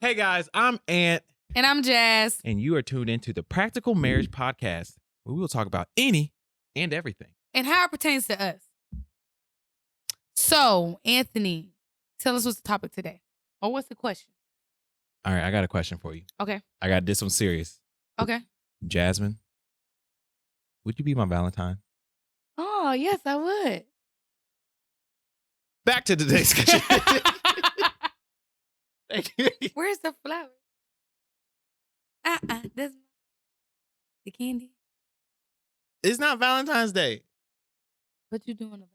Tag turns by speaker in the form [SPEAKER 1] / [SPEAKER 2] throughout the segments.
[SPEAKER 1] Hey guys, I'm Ant.
[SPEAKER 2] And I'm Jas.
[SPEAKER 1] And you are tuned into the Practical Marriage Podcast, where we will talk about any and everything.
[SPEAKER 2] And how it pertains to us. So, Anthony, tell us what's the topic today. Or what's the question?
[SPEAKER 1] All right, I got a question for you.
[SPEAKER 2] Okay.
[SPEAKER 1] I got this one serious.
[SPEAKER 2] Okay.
[SPEAKER 1] Jasmine, would you be my Valentine?
[SPEAKER 2] Oh, yes, I would.
[SPEAKER 1] Back to today's question. Thank you.
[SPEAKER 2] Where's the flower? That's the candy.
[SPEAKER 1] It's not Valentine's Day.
[SPEAKER 2] What you doing about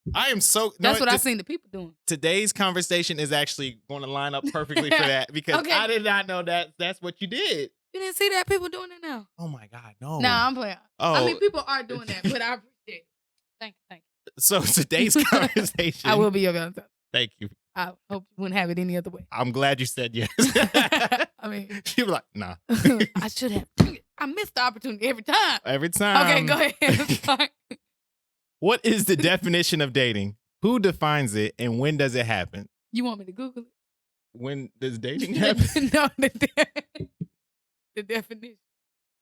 [SPEAKER 2] it?
[SPEAKER 1] I am so...
[SPEAKER 2] That's what I've seen the people doing.
[SPEAKER 1] Today's conversation is actually going to line up perfectly for that because
[SPEAKER 2] Okay.
[SPEAKER 1] I did not know that that's what you did.
[SPEAKER 2] You didn't see that? People doing it now.
[SPEAKER 1] Oh my God, no.
[SPEAKER 2] Nah, I'm playing.
[SPEAKER 1] Oh.
[SPEAKER 2] I mean, people are doing that, but I appreciate it. Thank you.
[SPEAKER 1] So today's conversation...
[SPEAKER 2] I will be your Valentine.
[SPEAKER 1] Thank you.
[SPEAKER 2] I hope you wouldn't have it any other way.
[SPEAKER 1] I'm glad you said yes.
[SPEAKER 2] I mean...
[SPEAKER 1] She was like, nah.
[SPEAKER 2] I should have. I missed the opportunity every time.
[SPEAKER 1] Every time.
[SPEAKER 2] Okay, go ahead. Sorry.
[SPEAKER 1] What is the definition of dating? Who defines it and when does it happen?
[SPEAKER 2] You want me to Google it?
[SPEAKER 1] When does dating happen?
[SPEAKER 2] No, the definition.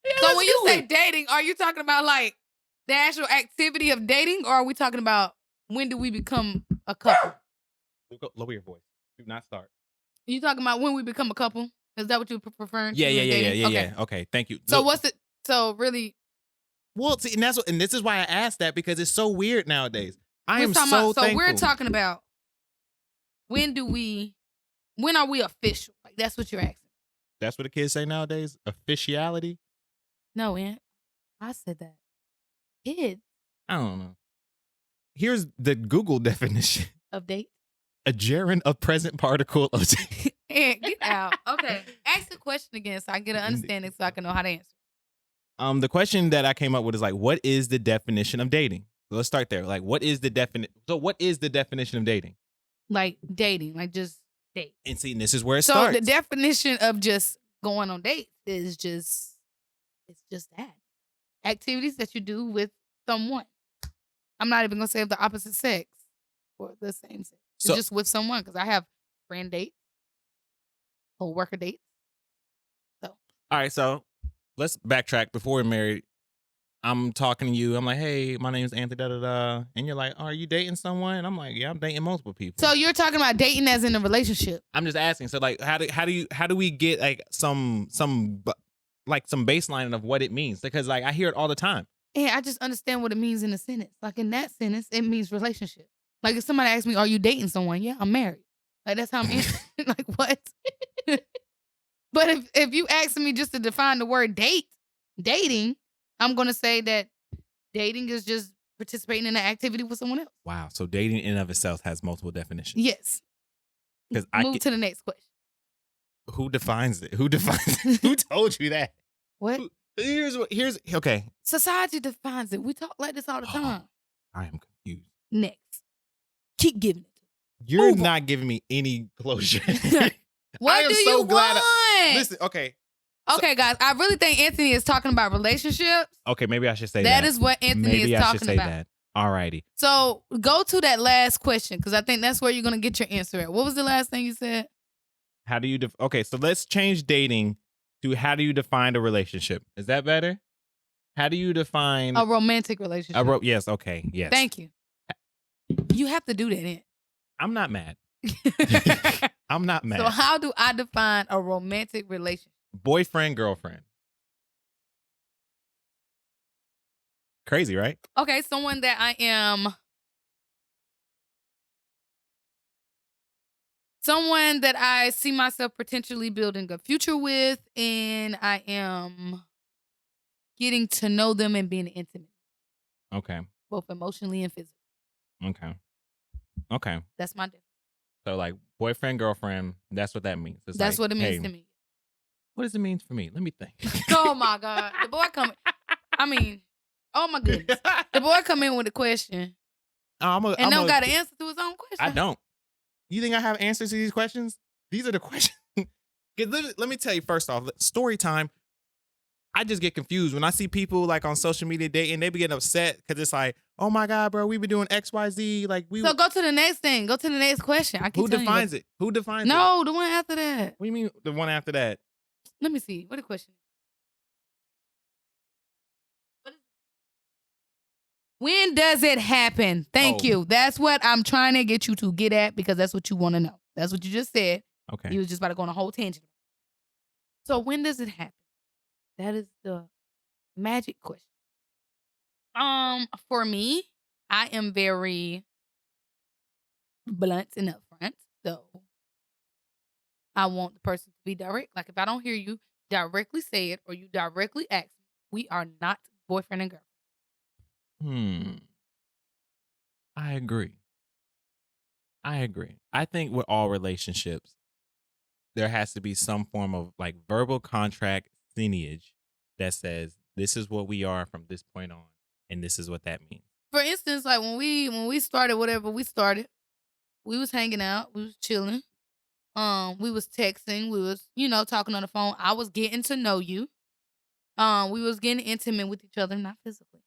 [SPEAKER 1] Yeah,
[SPEAKER 2] So
[SPEAKER 1] let's
[SPEAKER 2] when you
[SPEAKER 1] do
[SPEAKER 2] say
[SPEAKER 1] it.
[SPEAKER 2] dating, are you talking about like the actual activity of dating, or are we talking about when do we become a couple?
[SPEAKER 1] Lower your voice. Do not start.
[SPEAKER 2] Are you talking about when we become a couple? Is that what you're preferring?
[SPEAKER 1] Yeah.
[SPEAKER 2] Okay.
[SPEAKER 1] Okay, thank you.
[SPEAKER 2] So what's it? So really,
[SPEAKER 1] Well, see, and this is why I asked that because it's so weird nowadays. I am
[SPEAKER 2] we're talking
[SPEAKER 1] so
[SPEAKER 2] about,
[SPEAKER 1] thankful.
[SPEAKER 2] we're talking about when are we official? Like that's what you're asking.
[SPEAKER 1] That's what the kids say nowadays. Officiality.
[SPEAKER 2] No, Aunt. I said that. Kids
[SPEAKER 1] I don't know. Here's the Google definition:
[SPEAKER 2] of date.
[SPEAKER 1] a gerund of present particle of.
[SPEAKER 2] Aunt, get out. Okay. Ask the question again so I get an understanding so I can know how to answer.
[SPEAKER 1] The question that I came up with is like, what is the definition of dating? So let's start there. Like, what is the definition? So, what is the definition of dating?
[SPEAKER 2] Like dating, like just date.
[SPEAKER 1] And see, this is where it
[SPEAKER 2] So
[SPEAKER 1] starts.
[SPEAKER 2] the definition of just going on dates is just that. Activities that you do with someone. I'm not even gonna say of the opposite sex or the same sex.
[SPEAKER 1] So-
[SPEAKER 2] It's just with someone because I have friend dates, co-worker dates.
[SPEAKER 1] All right, so let's backtrack. Before we're married, I'm talking to you. I'm like, hey, my name's Anthony, da-da-da. And you're like, are you dating someone? And I'm like, yeah, I'm dating multiple people.
[SPEAKER 2] So you're talking about dating as in a relationship.
[SPEAKER 1] I'm just asking. So like, how do we get like some baseline of what it means? Because like I hear it all the time.
[SPEAKER 2] And I just understand what it means in a sentence. Like in that sentence, it means relationship. Like if somebody asks me, are you dating someone? Yeah, I'm married. Like that's how I'm answering. Like what? But if you ask me just to define the word dating, I'm going to say that dating is just participating in an activity with someone else.
[SPEAKER 1] Wow. So dating in and of itself has multiple definitions.
[SPEAKER 2] Yes.
[SPEAKER 1] Because
[SPEAKER 2] Move to the next question.
[SPEAKER 1] Who defines it? Who defines it? Who told you that?
[SPEAKER 2] What?
[SPEAKER 1] Here's okay.
[SPEAKER 2] Society defines it. We talk like this all the time.
[SPEAKER 1] I am confused.
[SPEAKER 2] Next. Keep giving it.
[SPEAKER 1] You're
[SPEAKER 2] Move on.
[SPEAKER 1] not giving me any closure.
[SPEAKER 2] What
[SPEAKER 1] I am
[SPEAKER 2] do
[SPEAKER 1] so
[SPEAKER 2] you
[SPEAKER 1] glad
[SPEAKER 2] want?
[SPEAKER 1] Listen, okay.
[SPEAKER 2] Okay, guys. I really think Anthony is talking about relationships.
[SPEAKER 1] Okay, maybe I should say that.
[SPEAKER 2] That is what Anthony
[SPEAKER 1] maybe
[SPEAKER 2] is
[SPEAKER 1] I should
[SPEAKER 2] talking
[SPEAKER 1] say
[SPEAKER 2] about.
[SPEAKER 1] that. Alrighty.
[SPEAKER 2] So go to that last question because I think that's where you're going to get your answer at. What was the last thing you said?
[SPEAKER 1] How do you okay, so let's change dating to how do you define a relationship? Is that better? How do you define
[SPEAKER 2] A romantic relationship.
[SPEAKER 1] yes, okay. Yes.
[SPEAKER 2] Thank you. You have to do that, Aunt.
[SPEAKER 1] I'm not mad. I'm not mad.
[SPEAKER 2] So how do I define a romantic relationship?
[SPEAKER 1] Boyfriend, girlfriend. Crazy, right?
[SPEAKER 2] Okay, someone that I am. Someone that I see myself potentially building a future with, and I am getting to know them and being intimate,
[SPEAKER 1] Okay.
[SPEAKER 2] both emotionally and physically.
[SPEAKER 1] Okay.
[SPEAKER 2] That's my difference.
[SPEAKER 1] So like boyfriend, girlfriend, that's what that means. It's
[SPEAKER 2] That's
[SPEAKER 1] like,
[SPEAKER 2] what it means
[SPEAKER 1] hey,
[SPEAKER 2] to me.
[SPEAKER 1] What does it mean for me? Let me think.
[SPEAKER 2] Oh my God. The boy coming. I mean, oh my goodness. The boy come in with a question and don't got an answer to his own question.
[SPEAKER 1] I don't. You think I have answers to these questions? These are the questions. Let me tell you first off, story time. I just get confused when I see people like on social media dating, they be getting upset because it's like, oh my God, bro, we've been doing XYZ. Like
[SPEAKER 2] So go to the next thing. Go to the next question. I keep
[SPEAKER 1] who
[SPEAKER 2] telling you.
[SPEAKER 1] defines it? Who defines it?
[SPEAKER 2] No, the one after that.
[SPEAKER 1] What do you mean the one after that?
[SPEAKER 2] Let me see. What the question? When does it happen? Thank
[SPEAKER 1] Oh.
[SPEAKER 2] you. That's what I'm trying to get you to get at because that's what you want to know. That's what you just said.
[SPEAKER 1] Okay.
[SPEAKER 2] You was just about to go on a whole tangent. So when does it happen? That is the magic question. For me, I am very blunt and upfront. So I want the person to be direct. Like if I don't hear you directly say it or you directly ask me, we are not boyfriend and girlfriend.
[SPEAKER 1] I agree. I think with all relationships, there has to be some form of like verbal contract lineage that says this is what we are from this point on, and this is what that means.
[SPEAKER 2] For instance, like when we started whatever we started, we was hanging out, we was chilling, we was texting, we was talking on the phone. I was getting to know you. We was getting intimate with each other, not physically,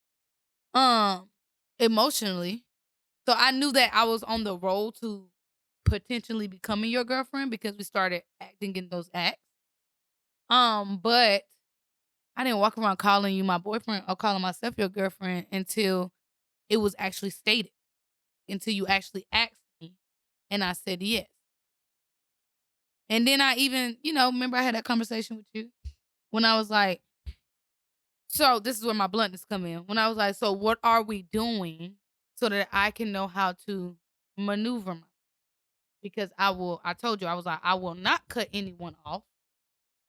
[SPEAKER 2] emotionally. So I knew that I was on the road to potentially becoming your girlfriend because we started acting in those acts. But I didn't walk around calling you my boyfriend or calling myself your girlfriend until it was actually stated, until you actually asked me and I said yes. And then I even, remember I had that conversation with you when I was like, so this is where my bluntness come in. When I was like, so what are we doing so that I can know how to maneuver myself? Because I told you, I was like, I will not cut anyone off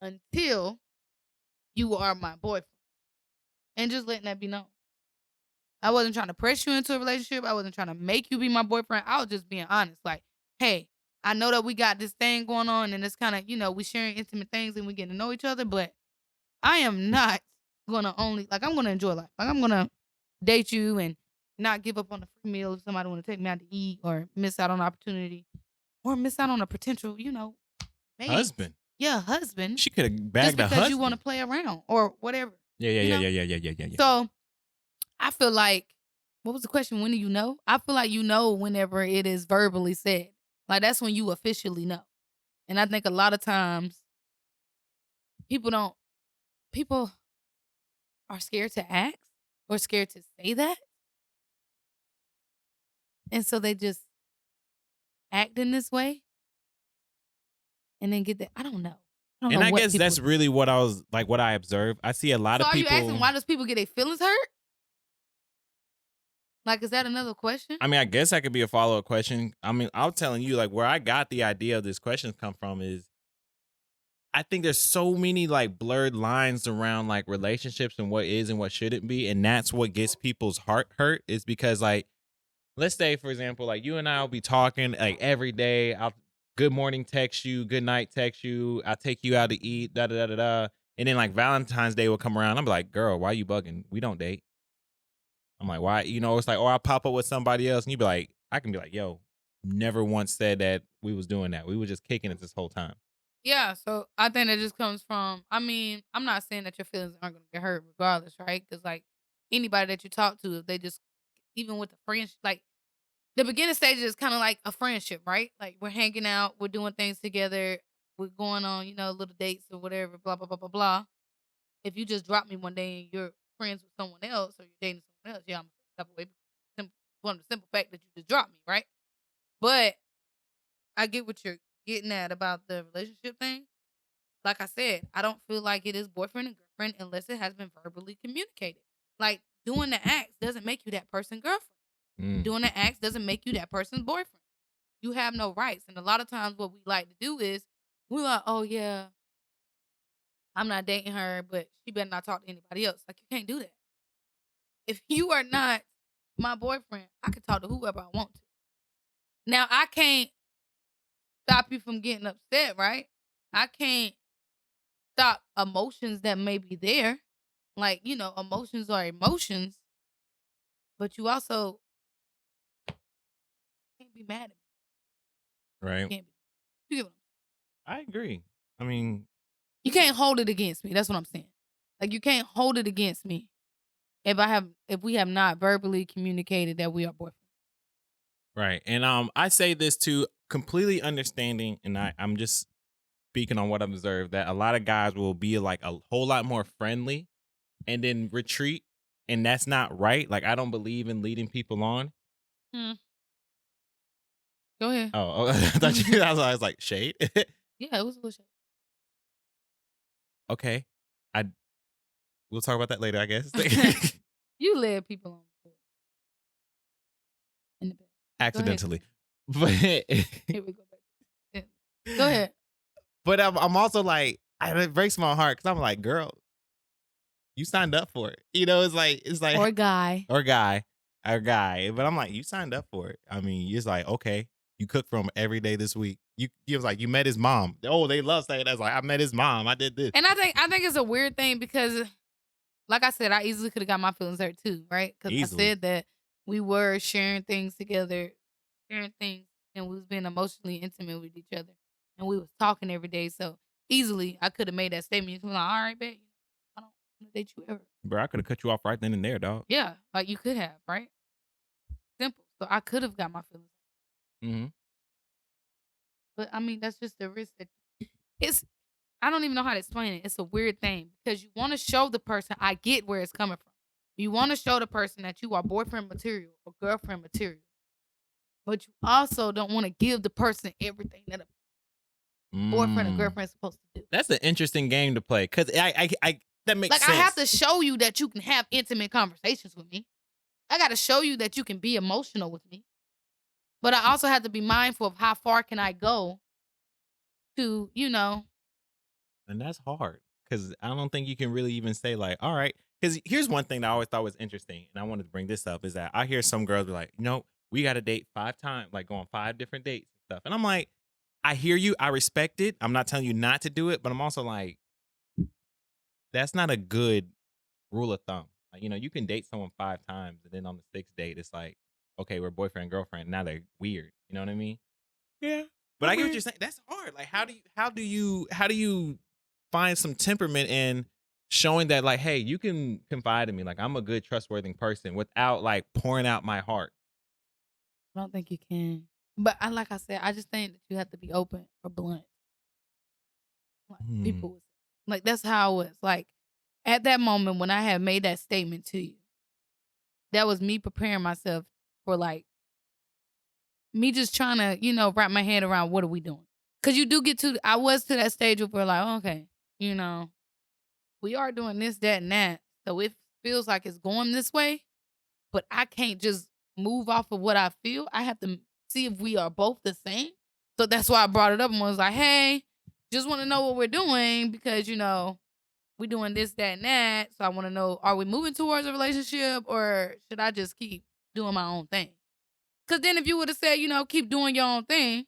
[SPEAKER 2] until you are my boyfriend. And just letting that be known. I wasn't trying to press you into a relationship. I wasn't trying to make you be my boyfriend. I was just being honest. Like, hey, I know that we got this thing going on and it's kind of, we sharing intimate things and we getting to know each other, but I am not gonna I'm gonna enjoy life. Like I'm gonna date you and not give up on the free meal if somebody wanna take me out to eat or miss out on an opportunity or miss out on a potential, mate.
[SPEAKER 1] Husband.
[SPEAKER 2] Yeah, husband.
[SPEAKER 1] She could have bagged
[SPEAKER 2] just
[SPEAKER 1] a
[SPEAKER 2] because
[SPEAKER 1] husband.
[SPEAKER 2] you want to play around or whatever.
[SPEAKER 1] Yeah.
[SPEAKER 2] So I feel like, what was the question? When do you know? I feel like you know whenever it is verbally said. Like that's when you officially know. And I think a lot of times people are scared to ask or scared to say that. And so they just act in this way and then get that. I don't know.
[SPEAKER 1] And I guess that's really what I observed. I see a lot
[SPEAKER 2] So
[SPEAKER 1] of people.
[SPEAKER 2] Are you asking why does people get their feelings hurt? Like, is that another question?
[SPEAKER 1] I mean, I guess that could be a follow-up question. I mean, I'm telling you, like, where I got the idea of this question come from is I think there's so many like blurred lines around like relationships and what is and what shouldn't be. And that's what gets people's heart hurt is because like, let's say, for example, like you and I will be talking like every day. I'll good morning text you, good night text you. I'll take you out to eat, da da da da da. And then like Valentine's Day will come around. I'm like, girl, why you bugging? We don't date. I'm like, why? It's like, or I'll pop up with somebody else and you be like, I can be like, yo, never once said that we was doing that. We were just kicking it this whole time.
[SPEAKER 2] Yeah, so I think that just comes from, I mean, I'm not saying that your feelings aren't going to get hurt regardless, right? Because, like, anybody that you talk to, if they just, even with the friendship, like, the beginning stage is kind of like a friendship, right? Like, we're hanging out, we're doing things together, we're going on, little dates or whatever, blah, blah, blah, blah, blah. If you just drop me one day and you're friends with someone else or you're dating someone else, yeah, I'm type of way. One of the simple fact that you just dropped me, right? But I get what you're getting at about the relationship thing. Like I said, I don't feel like it is boyfriend and girlfriend unless it has been verbally communicated. Like doing the acts doesn't make you that person's girlfriend. Doing the acts doesn't make you that person's boyfriend. You have no rights. And a lot of times what we like to do is we're like, oh yeah, I'm not dating her, but she better not talk to anybody else. Like you can't do that. If you are not my boyfriend, I can talk to whoever I want to. Now I can't stop you from getting upset, right? I can't stop emotions that may be there. Like, emotions are emotions, but you also can't be mad at me.
[SPEAKER 1] Right.
[SPEAKER 2] You can't be. You get what
[SPEAKER 1] I agree. I mean,
[SPEAKER 2] you can't hold it against me. That's what I'm saying. Like, you can't hold it against me if we have not verbally communicated that we are boyfriend.
[SPEAKER 1] Right. And I say this too, completely understanding, and I'm just speaking on what I've observed, that a lot of guys will be like a whole lot more friendly and then retreat. And that's not right. Like, I don't believe in leading people on.
[SPEAKER 2] Hmm. Go ahead.
[SPEAKER 1] Oh, I thought you, I was like, shade.
[SPEAKER 2] Yeah, it was a little shit.
[SPEAKER 1] Okay. I We'll talk about that later, I guess.
[SPEAKER 2] You led people on before. In the back. Go ahead.
[SPEAKER 1] Accidentally. But
[SPEAKER 2] Here we go back. Yeah. Go ahead.
[SPEAKER 1] but I'm also like, it breaks my heart because I'm like, girl, you signed up for it. You know, it's like
[SPEAKER 2] Or guy.
[SPEAKER 1] or guy, or guy. But I'm like, you signed up for it. I mean, it's like, okay, you cook for him every day this week. You was like, you met his mom. Oh, they love saying that. It's like, I met his mom. I did this.
[SPEAKER 2] And I think it's a weird thing because, like I said, I easily could have got my feelings hurt too, right? Because I
[SPEAKER 1] Easily.
[SPEAKER 2] said that we were sharing things together, sharing things, and we was being emotionally intimate with each other, and we was talking every day. So easily, I could have made that statement. You could be like, all right, babe, I don't want to date you ever.
[SPEAKER 1] Bro, I could have cut you off right then and there, dog.
[SPEAKER 2] Yeah, like you could have, right? Simple. So I could have got my feelings hurt.
[SPEAKER 1] Mm-hmm.
[SPEAKER 2] But I mean, that's just the risk that it's. I don't even know how to explain it. It's a weird thing because you want to show the person. I get where it's coming from. You want to show the person that you are boyfriend material or girlfriend material, but you also don't want to give the person everything that a boyfriend or girlfriend is supposed to do.
[SPEAKER 1] That's an interesting game to play because I that makes
[SPEAKER 2] Like
[SPEAKER 1] sense.
[SPEAKER 2] I have to show you that you can have intimate conversations with me. I got to show you that you can be emotional with me, but I also have to be mindful of how far can I go to,
[SPEAKER 1] And that's hard because I don't think you can really even say like, all right. Because here's one thing that I always thought was interesting, and I wanted to bring this up is that I hear some girls be like, we got to date 5 times, like go on 5 different dates and stuff. And I'm like, I hear you, I respect it. I'm not telling you not to do it, but I'm also like, that's not a good rule of thumb. Like, you can date someone 5 times, and then on the 6th date, it's like, okay, we're boyfriend and girlfriend. Now they're weird. You know what I mean?
[SPEAKER 2] Yeah.
[SPEAKER 1] But I get what you're saying. That's hard. Like, how do you find some temperament in showing that, like, hey, you can confide in me. Like, I'm a good, trustworthy person without like pouring out my heart.
[SPEAKER 2] I don't think you can. But like I said, I just think that you have to be open or blunt. Like people would say. Like that's how it was. Like at that moment when I had made that statement to you, that was me preparing myself for like me just trying to, wrap my head around what are we doing. Cause you do I was to that stage where we're like, okay, we are doing this, that, and that. So it feels like it's going this way, but I can't just move off of what I feel. I have to see if we are both the same. So that's why I brought it up and was like, hey, just want to know what we're doing because, we're doing this, that, and that. So I want to know, are we moving towards a relationship or should I just keep doing my own thing? Because then if you would have said, keep doing your own thing,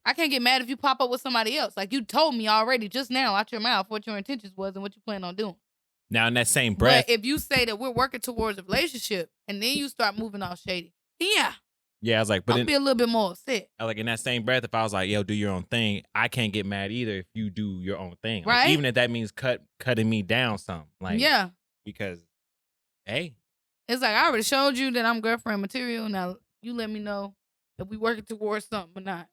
[SPEAKER 2] I can't get mad if you pop up with somebody else. Like you told me already just now out your mouth what your intentions was and what you plan on doing.
[SPEAKER 1] Now in that same breath,
[SPEAKER 2] But if you say that we're working towards a relationship and then you start moving all shady, yeah,
[SPEAKER 1] I was like, but
[SPEAKER 2] I'll be a little bit more upset.
[SPEAKER 1] like in that same breath, if I was like, yo, do your own thing, I can't get mad either if you do your own thing. Like,
[SPEAKER 2] Right?
[SPEAKER 1] even if that means cutting me down some. Like,
[SPEAKER 2] Yeah.
[SPEAKER 1] Because, hey.
[SPEAKER 2] It's like, I already showed you that I'm girlfriend material. Now, you let me know if we working towards something or not.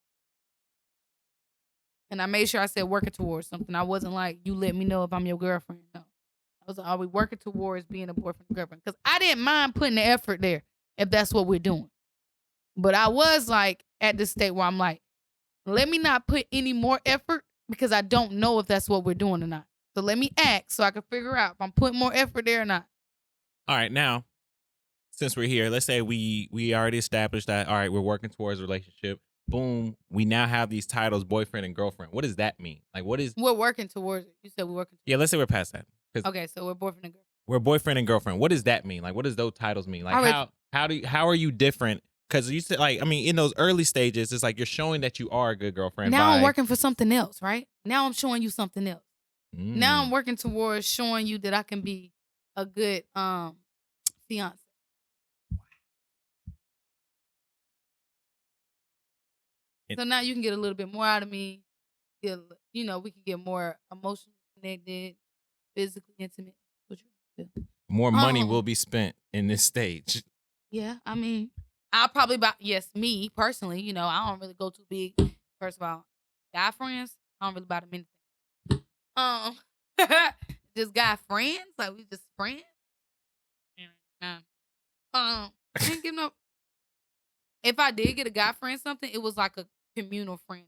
[SPEAKER 2] And I made sure I said working towards something. I wasn't like, you let me know if I'm your girlfriend. No. I was like, are we working towards being a boyfriend and girlfriend? Because I didn't mind putting the effort there if that's what we're doing. But I was like at this state where I'm like, let me not put any more effort because I don't know if that's what we're doing or not. So let me act so I can figure out if I'm putting more effort there or not.
[SPEAKER 1] All right, now, since we're here, let's say we already established that, all right, we're working towards a relationship. Boom, we now have these titles, boyfriend and girlfriend. What does that mean? Like, what is...
[SPEAKER 2] We're working towards it. You said we're working towards it.
[SPEAKER 1] Yeah, let's say we're past that.
[SPEAKER 2] Okay, so we're boyfriend and girlfriend.
[SPEAKER 1] We're boyfriend and girlfriend. What does that mean? Like, what does those titles mean? Like, how are you different? Because you said, like, I mean, in those early stages, it's like you're showing that you are a good girlfriend.
[SPEAKER 2] Now I'm working for something else, right? Now I'm showing you something else. Now I'm working towards showing you that I can be a good fiance. So now you can get a little bit more out of me. We can get more emotionally connected, physically intimate.
[SPEAKER 1] more money will be spent in this stage.
[SPEAKER 2] Yeah, I mean, I'll probably buy. Yes, me personally, you know, I don't really go too big. First of all, guy friends, I don't really buy them anything. Um, just guy friends, like we just friends. I didn't give no. If I did get a guy friend something, it was like a communal friend.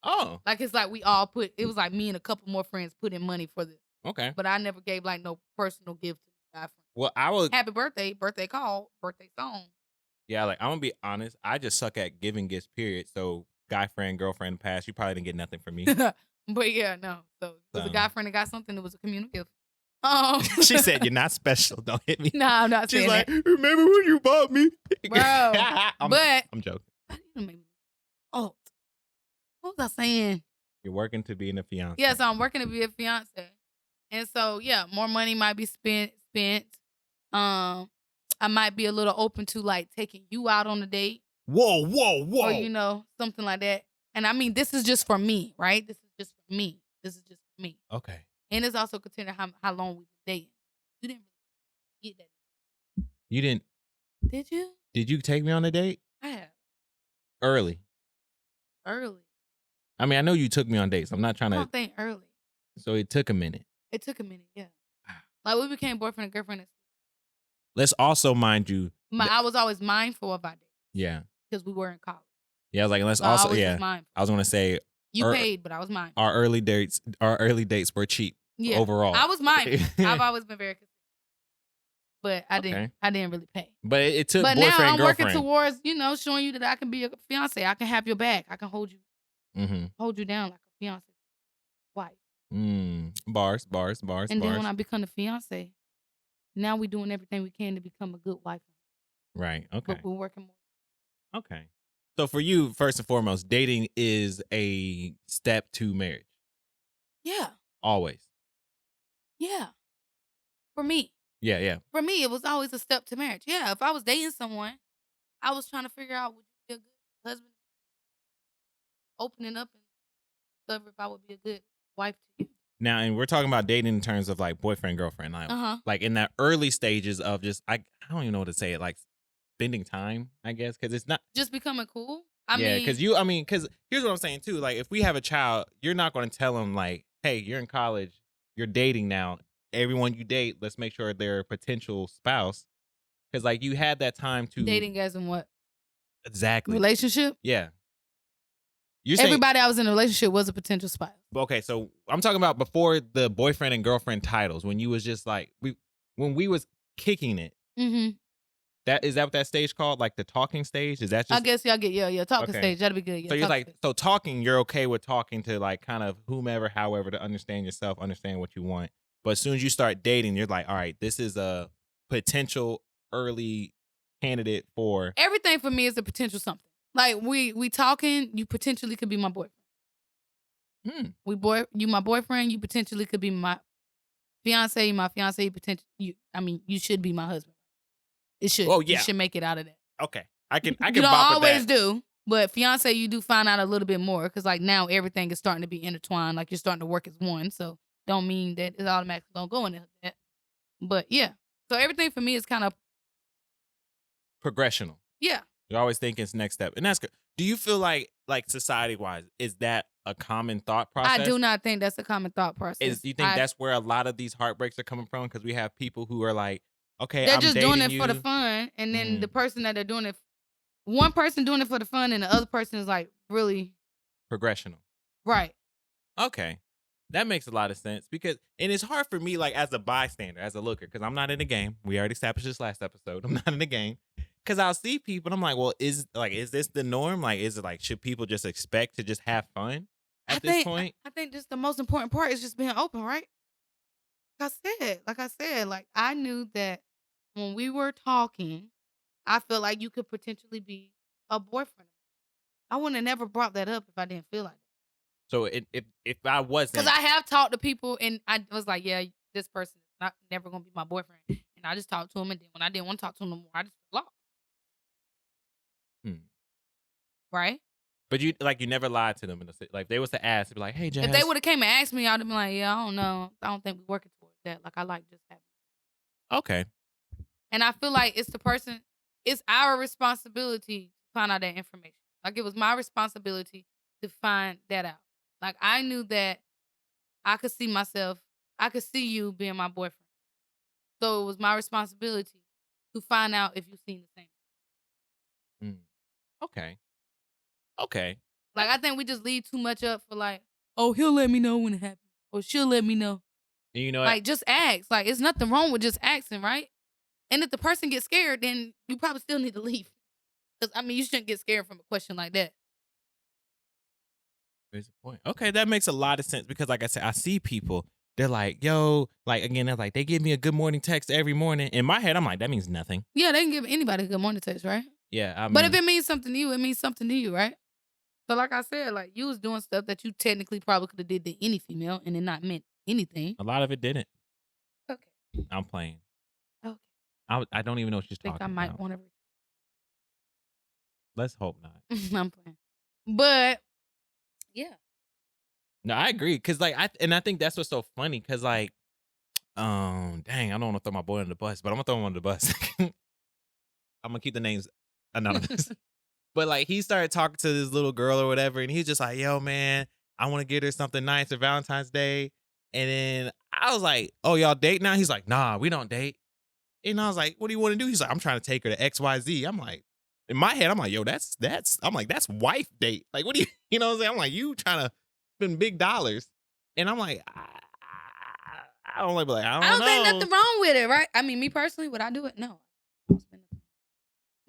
[SPEAKER 1] Oh,
[SPEAKER 2] Like it's like we all put. It was like me and a couple more friends put in money for this.
[SPEAKER 1] okay.
[SPEAKER 2] But I never gave like no personal gift to a guy friend.
[SPEAKER 1] Well, I would.
[SPEAKER 2] Happy birthday, birthday call, birthday song.
[SPEAKER 1] Yeah, like I'm gonna be honest. I just suck at giving gifts. Period. So, guy friend, girlfriend, in the past, you probably didn't get nothing from me.
[SPEAKER 2] But yeah, no. So it was a guy friend that got something that was a communal gift.
[SPEAKER 1] She said, "You're not special. Don't hit me."
[SPEAKER 2] No, I'm not
[SPEAKER 1] She's
[SPEAKER 2] saying
[SPEAKER 1] like,
[SPEAKER 2] that.
[SPEAKER 1] "Remember when you bought me,
[SPEAKER 2] Bro?
[SPEAKER 1] I'm joking.
[SPEAKER 2] Oh, what was I saying?
[SPEAKER 1] You're working to be in a fiance.
[SPEAKER 2] Yeah, so I'm working to be a fiance, and so yeah, more money might be spent. I might be a little open to like taking you out on a date.
[SPEAKER 1] Whoa, whoa, whoa!
[SPEAKER 2] Or you know, something like that. And I mean, this is just for me, right? This is just for me.
[SPEAKER 1] Okay.
[SPEAKER 2] And it's also considering how long we've been dating. You didn't really get that.
[SPEAKER 1] You didn't?
[SPEAKER 2] Did you?
[SPEAKER 1] Did you take me on a date?
[SPEAKER 2] I have.
[SPEAKER 1] Early. I mean, I know you took me on dates. I'm not trying
[SPEAKER 2] I
[SPEAKER 1] to.
[SPEAKER 2] don't think early.
[SPEAKER 1] So it took a minute.
[SPEAKER 2] It took a minute, yeah. Like we became boyfriend and girlfriend.
[SPEAKER 1] Let's also mind you.
[SPEAKER 2] I was always mindful of our dates.
[SPEAKER 1] Yeah.
[SPEAKER 2] Because we were in college.
[SPEAKER 1] Yeah, I was like, let's
[SPEAKER 2] So
[SPEAKER 1] also,
[SPEAKER 2] I was
[SPEAKER 1] yeah.
[SPEAKER 2] just mindful.
[SPEAKER 1] I was gonna say
[SPEAKER 2] you paid, but I was mindful.
[SPEAKER 1] Our early dates were cheap.
[SPEAKER 2] Yeah.
[SPEAKER 1] Overall.
[SPEAKER 2] I was mindful. I've always been very consistent. But I didn't really pay.
[SPEAKER 1] But it took
[SPEAKER 2] but
[SPEAKER 1] boyfriend,
[SPEAKER 2] now I'm
[SPEAKER 1] girlfriend.
[SPEAKER 2] working towards, you know, showing you that I can be a fiance. I can have your back. I can hold you down like a fiance wife.
[SPEAKER 1] Bars.
[SPEAKER 2] And then when I become a fiance, now we're doing everything we can to become a good wife.
[SPEAKER 1] Right. Okay.
[SPEAKER 2] But we're working more.
[SPEAKER 1] Okay. So for you, first and foremost, dating is a step to marriage.
[SPEAKER 2] Yeah.
[SPEAKER 1] Always.
[SPEAKER 2] Yeah. For me.
[SPEAKER 1] Yeah.
[SPEAKER 2] For me, it was always a step to marriage. Yeah. If I was dating someone, I was trying to figure out would you be a good husband, opening up and discover if I would be a good wife to you.
[SPEAKER 1] Now, and we're talking about dating in terms of like boyfriend, girlfriend. Like in that early stages of just, I don't even know what to say. Like spending time, I guess, because it's not
[SPEAKER 2] just becoming cool.
[SPEAKER 1] Because here's what I'm saying too. Like if we have a child, you're not going to tell them like, hey, you're in college, you're dating now. Everyone you date, let's make sure they're a potential spouse. Because like you had that time to
[SPEAKER 2] dating as in what?
[SPEAKER 1] Exactly.
[SPEAKER 2] Relationship?
[SPEAKER 1] Yeah.
[SPEAKER 2] Everybody I was in a relationship was a potential spouse.
[SPEAKER 1] Okay, so I'm talking about before the boyfriend and girlfriend titles, when you was just like when we was kicking it.
[SPEAKER 2] Mm-hmm.
[SPEAKER 1] Is that what that stage called? Like the talking stage? Is that just?
[SPEAKER 2] I guess y'all get talking stage. That'd be good. Yeah,
[SPEAKER 1] so you're like talking. You're okay with talking to like kind of whomever, however, to understand yourself, understand what you want. But as soon as you start dating, you're like, all right, this is a potential early candidate for
[SPEAKER 2] everything. For me is a potential something. Like we talking, you potentially could be my boyfriend. You my boyfriend, you potentially could be my fiance. My fiance, you should be my husband. It should. Oh yeah, you should make it out of that.
[SPEAKER 1] Okay, I can.
[SPEAKER 2] You don't always do, but fiance, you do find out a little bit more because like now everything is starting to be intertwined. Like you're starting to work as one. So don't mean that it's automatically gonna go into that. But yeah, so everything for me is kind of
[SPEAKER 1] progressional.
[SPEAKER 2] Yeah.
[SPEAKER 1] You're always thinking it's next step. And that's good. Do you feel like society-wise, is that a common thought process?
[SPEAKER 2] I do not think that's a common thought process.
[SPEAKER 1] Do you think that's where a lot of these heartbreaks are coming from? Because we have people who are like, okay,
[SPEAKER 2] they're
[SPEAKER 1] I'm
[SPEAKER 2] just
[SPEAKER 1] dating
[SPEAKER 2] doing it
[SPEAKER 1] you.
[SPEAKER 2] for the fun. And then the person that they're doing it, one person doing it for the fun and the other person is like really.
[SPEAKER 1] Progressional.
[SPEAKER 2] Right.
[SPEAKER 1] Okay. That makes a lot of sense and it's hard for me like as a bystander, as a looker, because I'm not in the game. We already established this last episode. I'm not in the game. Because I'll see people and I'm like, well, is this the norm? Like, is it like, should people just expect to just have fun at this point?
[SPEAKER 2] I think just the most important part is just being open, right? Like I said, I knew that when we were talking, I felt like you could potentially be a boyfriend. I wouldn't have never brought that up if I didn't feel like that.
[SPEAKER 1] So if I wasn't,
[SPEAKER 2] because I have talked to people and I was like, yeah, this person is never gonna be my boyfriend, and I just talked to him, and then when I didn't want to talk to him no more, I just fell off. Right?
[SPEAKER 1] But you never lied to them. Like if they was to ask, they'd be like, hey, Jas.
[SPEAKER 2] If they would have came and asked me, I'd have been like, yeah, I don't know. I don't think we're working towards that. Like I like just having.
[SPEAKER 1] Okay.
[SPEAKER 2] And I feel like it's our responsibility to find out that information. Like it was my responsibility to find that out. Like I knew that I could I could see you being my boyfriend. So it was my responsibility to find out if you've seen the same.
[SPEAKER 1] Mm. Okay. Okay.
[SPEAKER 2] Like I think we just leave too much up for like, oh, he'll let me know when it happens. Or she'll let me know.
[SPEAKER 1] And you know what?
[SPEAKER 2] Like just ask. Like it's nothing wrong with just asking, right? And if the person gets scared, then you probably still need to leave. Because I mean, you shouldn't get scared from a question like that.
[SPEAKER 1] There's a point. Okay, that makes a lot of sense because, like I said, I see people. They're like, "Yo," like again, they're like, they give me a good morning text every morning. In my head, I'm like, that means nothing.
[SPEAKER 2] Yeah, they can give anybody a good morning text, right?
[SPEAKER 1] Yeah, I
[SPEAKER 2] But if
[SPEAKER 1] mean,
[SPEAKER 2] it means something to you, it means something to you, right? So like I said, like you was doing stuff that you technically probably could have did to any female and it not meant anything.
[SPEAKER 1] a lot of it didn't.
[SPEAKER 2] Okay.
[SPEAKER 1] I'm playing.
[SPEAKER 2] Okay.
[SPEAKER 1] I don't even know what she's
[SPEAKER 2] I think I
[SPEAKER 1] talking
[SPEAKER 2] might
[SPEAKER 1] about.
[SPEAKER 2] want to.
[SPEAKER 1] Let's hope not.
[SPEAKER 2] I'm playing. But yeah.
[SPEAKER 1] No, I agree because I think that's what's so funny because dang, I don't want to throw my boy under the bus, but I'm gonna throw him under the bus. I'm gonna keep the names anonymous. But like he started talking to this little girl or whatever, and he's just like, "Yo, man, I want to get her something nice for Valentine's Day." And then I was like, "Oh, y'all date now?" He's like, "Nah, we don't date." And I was like, "What do you want to do?" He's like, "I'm trying to take her to XYZ." I'm like, in my head, I'm like, "Yo, that's." I'm like, "That's wife date." Like, what do you? You know what I'm saying? I'm like, "You trying to spend big dollars?" And I'm like, I don't like, but like, I
[SPEAKER 2] I
[SPEAKER 1] don't
[SPEAKER 2] don't think
[SPEAKER 1] know.
[SPEAKER 2] nothing wrong with it, right? I mean, me personally, would I do it? No.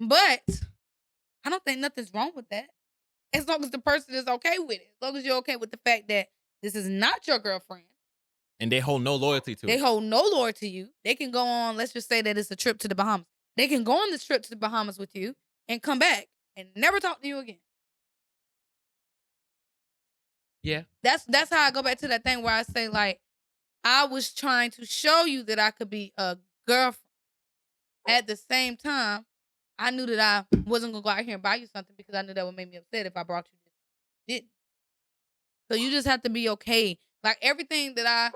[SPEAKER 2] But I don't think nothing's wrong with that. As long as the person is okay with it. As long as you're okay with the fact that this is not your girlfriend.
[SPEAKER 1] And they hold no loyalty to
[SPEAKER 2] They
[SPEAKER 1] it.
[SPEAKER 2] hold no loyalty to you. They can go on, let's just say that it's a trip to the Bahamas. They can go on this trip to the Bahamas with you and come back and never talk to you again.
[SPEAKER 1] Yeah.
[SPEAKER 2] That's how I go back to that thing where I say, like, I was trying to show you that I could be a girlfriend. At the same time, I knew that I wasn't gonna go out here and buy you something because I knew that would make me upset if I brought you this. Didn't. So you just have to be okay. Like everything that I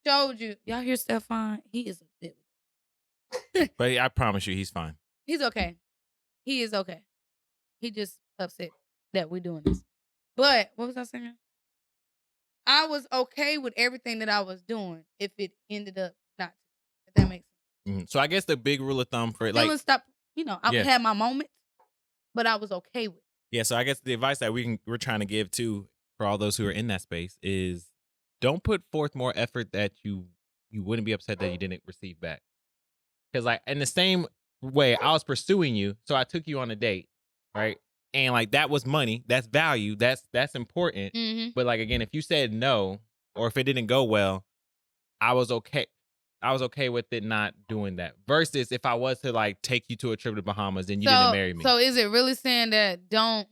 [SPEAKER 2] showed you, y'all hear Stefan? He is upset.
[SPEAKER 1] But I promise you, he's fine.
[SPEAKER 2] He's okay. He is okay. He just upset that we're doing this. But what was I saying? I was okay with everything that I was doing if it ended up not. If that makes sense.
[SPEAKER 1] So I guess the big rule of thumb for it,
[SPEAKER 2] Feeling
[SPEAKER 1] like,
[SPEAKER 2] stop. You know, I
[SPEAKER 1] yeah.
[SPEAKER 2] had my moments, but I was okay with it.
[SPEAKER 1] Yeah, so I guess the advice that we're trying to give to for all those who are in that space is don't put forth more effort that you wouldn't be upset that you didn't receive back. Because like in the same way, I was pursuing you, so I took you on a date, right? And like that was money, that's value, that's important.
[SPEAKER 2] Mm-hmm.
[SPEAKER 1] But like again, if you said no or if it didn't go well, I was okay. I was okay with it not doing that. Versus if I was to like take you to a trip to Bahamas and you didn't marry me.
[SPEAKER 2] So is it really saying that I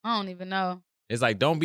[SPEAKER 2] don't even know.
[SPEAKER 1] It's like don't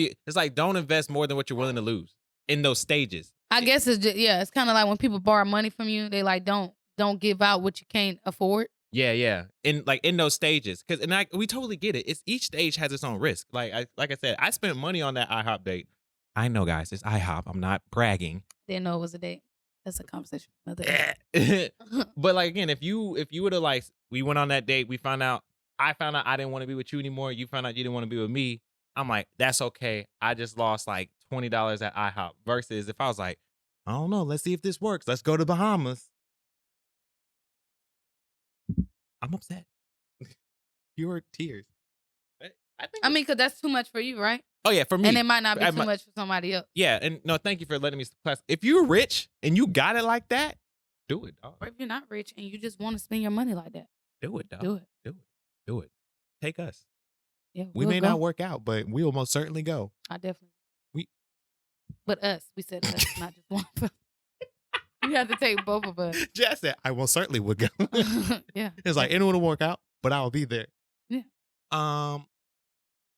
[SPEAKER 1] invest more than what you're willing to lose in those stages.
[SPEAKER 2] I guess it's just, yeah, it's kind of like when people borrow money from you, they like don't give out what you can't afford.
[SPEAKER 1] Yeah. In those stages. We totally get it. It's each stage has its own risk. Like I said, I spent money on that IHOP date. I know, guys, it's IHOP. I'm not bragging.
[SPEAKER 2] Didn't know it was a date. That's a conversation for another day.
[SPEAKER 1] But like again, if you would have like we went on that date, I found out I didn't want to be with you anymore. You found out you didn't want to be with me. I'm like, that's okay. I just lost like $20 at IHOP. Versus if I was like, I don't know, let's see if this works. Let's go to Bahamas. I'm upset. Pure tears.
[SPEAKER 2] I mean, because that's too much for you, right?
[SPEAKER 1] Oh yeah, for me.
[SPEAKER 2] And it might not be too much for somebody else.
[SPEAKER 1] Yeah, and no, thank you for letting me class. If you're rich and you got it like that, do it, dog.
[SPEAKER 2] Or if you're not rich and you just want to spend your money like that,
[SPEAKER 1] do it, dog. Do it. Take us.
[SPEAKER 2] Yeah,
[SPEAKER 1] we may not work out, but we will most certainly go.
[SPEAKER 2] I definitely. But us, we said us, not just one of us. You have to take both of us.
[SPEAKER 1] Jas said, I most certainly would go.
[SPEAKER 2] Yeah.
[SPEAKER 1] It's like anyone will work out, but I'll be there.
[SPEAKER 2] Yeah.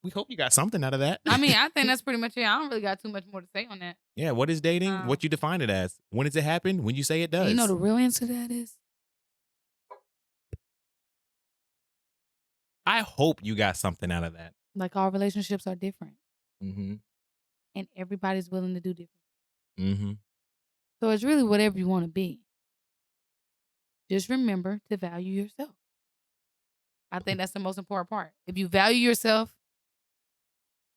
[SPEAKER 1] We hope you got something out of that.
[SPEAKER 2] I mean, I think that's pretty much it. I don't really got too much more to say on that.
[SPEAKER 1] Yeah, what is dating? What you define it as? When does it happen? When you say it does?
[SPEAKER 2] You know the real answer to that is?
[SPEAKER 1] I hope you got something out of that.
[SPEAKER 2] Like all relationships are different.
[SPEAKER 1] Mm-hmm.
[SPEAKER 2] And everybody's willing to do different.
[SPEAKER 1] Mm-hmm.
[SPEAKER 2] So it's really whatever you want to be. Just remember to value yourself. I think that's the most important part. If you value yourself,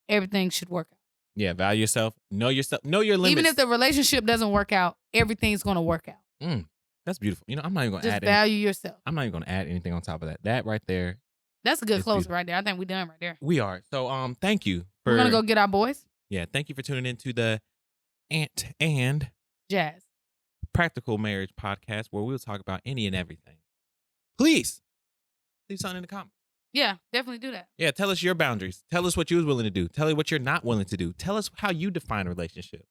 [SPEAKER 2] everything should work out.
[SPEAKER 1] Yeah, value yourself. Know your limits.
[SPEAKER 2] Even if the relationship doesn't work out, everything's going to work out.
[SPEAKER 1] That's beautiful. I'm not even going to add.
[SPEAKER 2] Just value yourself.
[SPEAKER 1] I'm not even going to add anything on top of that. That right there.
[SPEAKER 2] That's a good close right there. I think we're done right there.
[SPEAKER 1] We are. So thank you for.
[SPEAKER 2] We're gonna go get our boys.
[SPEAKER 1] Yeah, thank you for tuning into the Ant and
[SPEAKER 2] Jas
[SPEAKER 1] Practical Marriage Podcast, where we'll talk about any and everything. Please leave something in the comments.
[SPEAKER 2] Yeah, definitely do that.
[SPEAKER 1] Yeah, tell us your boundaries. Tell us what you was willing to do. Tell us what you're not willing to do. Tell us how you define a relationship.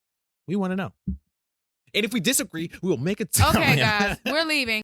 [SPEAKER 1] We want to know. And if we disagree, we'll make a time.
[SPEAKER 2] Okay, guys, we're leaving.